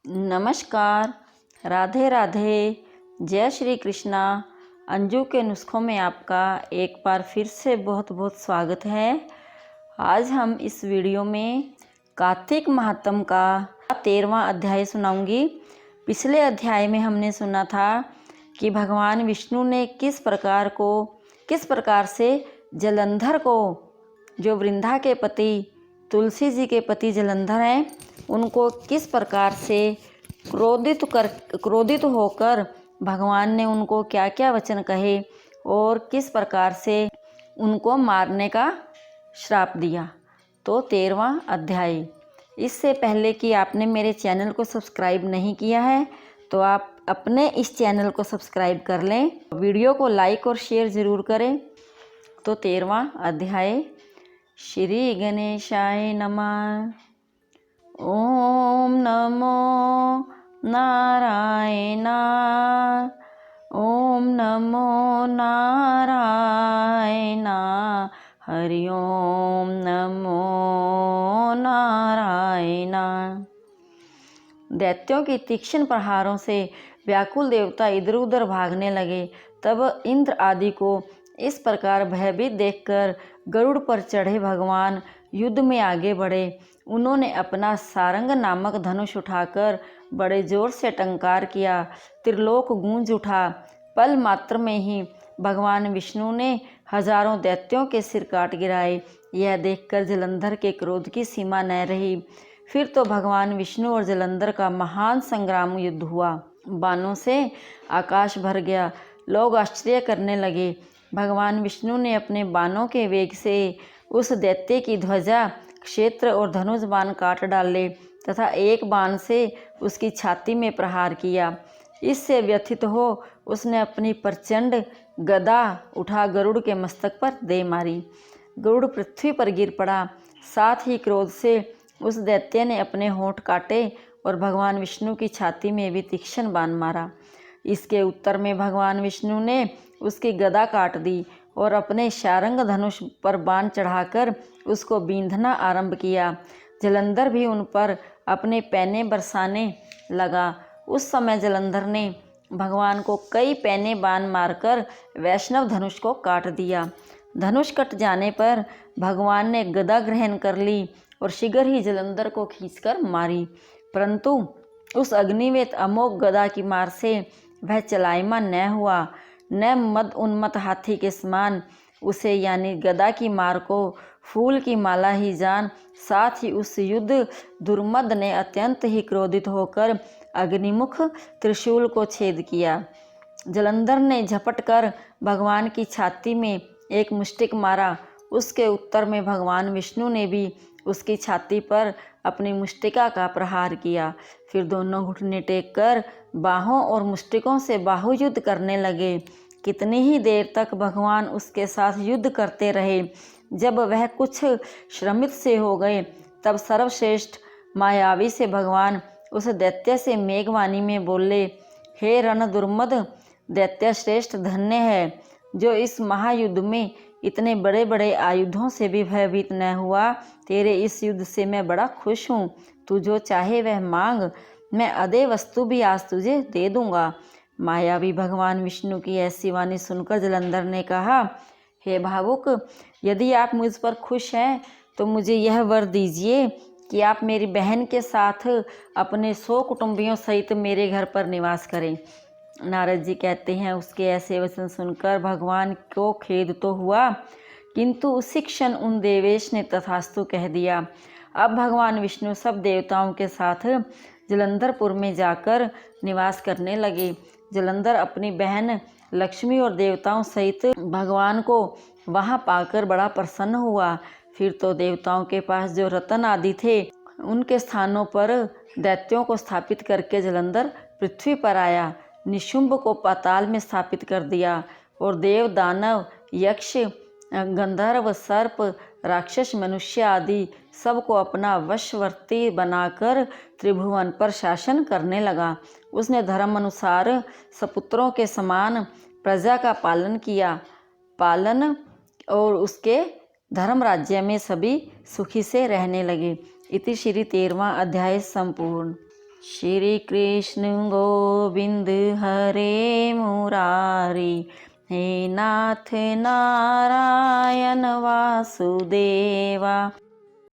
नमस्कार, राधे राधे, जय श्री कृष्णा। अंजू के नुस्खों में आपका एक बार फिर से बहुत बहुत स्वागत है। आज हम इस वीडियो में कार्तिक महात्म का 13वां अध्याय सुनाऊंगी। पिछले अध्याय में हमने सुना था कि भगवान विष्णु ने किस प्रकार से जलंधर को, जो वृंदा के पति तुलसी जी के पति जलंधर हैं, उनको किस प्रकार से क्रोधित होकर भगवान ने उनको क्या क्या वचन कहे और किस प्रकार से उनको मारने का श्राप दिया। तो 13वां अध्याय। इससे पहले कि आपने मेरे चैनल को सब्सक्राइब नहीं किया है तो आप अपने इस चैनल को सब्सक्राइब कर लें, वीडियो को लाइक और शेयर ज़रूर करें। तो 13वां अध्याय। श्री गणेशाय नमः। ओम नमो नारायण। ओम नमो नारायण। हरि ओम नमो नारायण। दैत्यों की तीक्ष्ण प्रहारों से व्याकुल देवता इधर उधर भागने लगे। तब इंद्र आदि को इस प्रकार भयभीत देखकर गरुड़ पर चढ़े भगवान युद्ध में आगे बढ़े। उन्होंने अपना सारंग नामक धनुष उठाकर बड़े जोर से टंकार किया। त्रिलोक गूंज उठा। पल मात्र में ही भगवान विष्णु ने हजारों दैत्यों के सिर काट गिराए। यह देखकर जलंधर के क्रोध की सीमा न रही। फिर तो भगवान विष्णु और जलंधर का महान संग्राम युद्ध हुआ। बाणों से आकाश भर गया। लोग आश्चर्य करने लगे। भगवान विष्णु ने अपने बाणों के वेग से उस दैत्य की ध्वजा, क्षेत्र और धनुष बाण काट डाले तथा एक बाण से उसकी छाती में प्रहार किया। इससे व्यथित हो उसने अपनी प्रचंड गदा उठा गरुड़ के मस्तक पर दे मारी। गरुड़ पृथ्वी पर गिर पड़ा। साथ ही क्रोध से उस दैत्य ने अपने होंठ काटे और भगवान विष्णु की छाती में भी तीक्ष्ण बाण मारा। इसके उत्तर में भगवान विष्णु ने उसकी गदा काट दी और अपने शारंग धनुष पर बाण चढ़ाकर उसको बींधना आरंभ किया। जलंधर भी उन पर अपने पैने बरसाने लगा। उस समय जलंधर ने भगवान को कई पैने बाण मारकर वैष्णव धनुष को काट दिया। धनुष कट जाने पर भगवान ने गदा ग्रहण कर ली और शीघ्र ही जलंधर को खींचकर मारी, परंतु उस अग्निवेत अमोघ गदा की मार से वह चलायमान न हुआ, न मद उन्मत्त हाथी के समान उसे यानी गदा की मार को फूल की माला ही जान। साथ ही उस युद्ध दुर्मद ने अत्यंत ही क्रोधित होकर अग्निमुख त्रिशूल को छेद किया। जलंधर ने झपट कर भगवान की छाती में एक मुष्टिक मारा। उसके उत्तर में भगवान विष्णु ने भी उसकी छाती पर अपनी मुष्टिका का प्रहार किया। फिर दोनों घुटने टेक कर बाहों और मुष्टिकों से बाहुयुद्ध करने लगे। कितनी ही देर तक भगवान उसके साथ युद्ध करते रहे। जब वह कुछ श्रमित से हो गए तब सर्वश्रेष्ठ मायावी से भगवान उस दैत्य से मेघवाणी में बोले, हे रण दुर्मद दैत्य श्रेष्ठ, धन्य है जो इस महायुद्ध में इतने बड़े बड़े आयुधों से भी भयभीत न हुआ। तेरे इस युद्ध से मैं बड़ा खुश हूँ। तू जो चाहे वह मांग, मैं अदे वस्तु भी आज तुझे दे दूंगा। मायावी भगवान विष्णु की ऐसी वाणी सुनकर जलंधर ने कहा, हे भावुक, यदि आप मुझ पर खुश हैं तो मुझे यह वर दीजिए कि आप मेरी बहन के साथ अपने 100 कुटुंबियों सहित मेरे घर पर निवास करें। नारद जी कहते हैं, उसके ऐसे वचन सुनकर भगवान को खेद तो हुआ, किंतु उसी क्षण उन देवेश ने तथास्तु कह दिया। अब भगवान विष्णु सब देवताओं के साथ जलंधरपुर में जाकर निवास करने लगे। जलंधर अपनी बहन लक्ष्मी और देवताओं सहित भगवान को वहां पाकर बड़ा प्रसन्न हुआ। फिर तो देवताओं के पास जो रत्न आदि थे उनके स्थानों पर दैत्यों को स्थापित करके जलंधर पृथ्वी पर आया। निशुंभ को पाताल में स्थापित कर दिया और देव, दानव, यक्ष, गंधर्व, सर्प, राक्षस, मनुष्य आदि सबको अपना वशवर्ती बनाकर त्रिभुवन पर शासन करने लगा। उसने धर्म अनुसार सपुत्रों के समान प्रजा का पालन और उसके धर्म राज्य में सभी सुखी से रहने लगे। इति श्री 13वां अध्याय संपूर्ण। श्री कृष्ण गोविंद हरे मुरारी, हे नाथ नारायण वासुदेवा।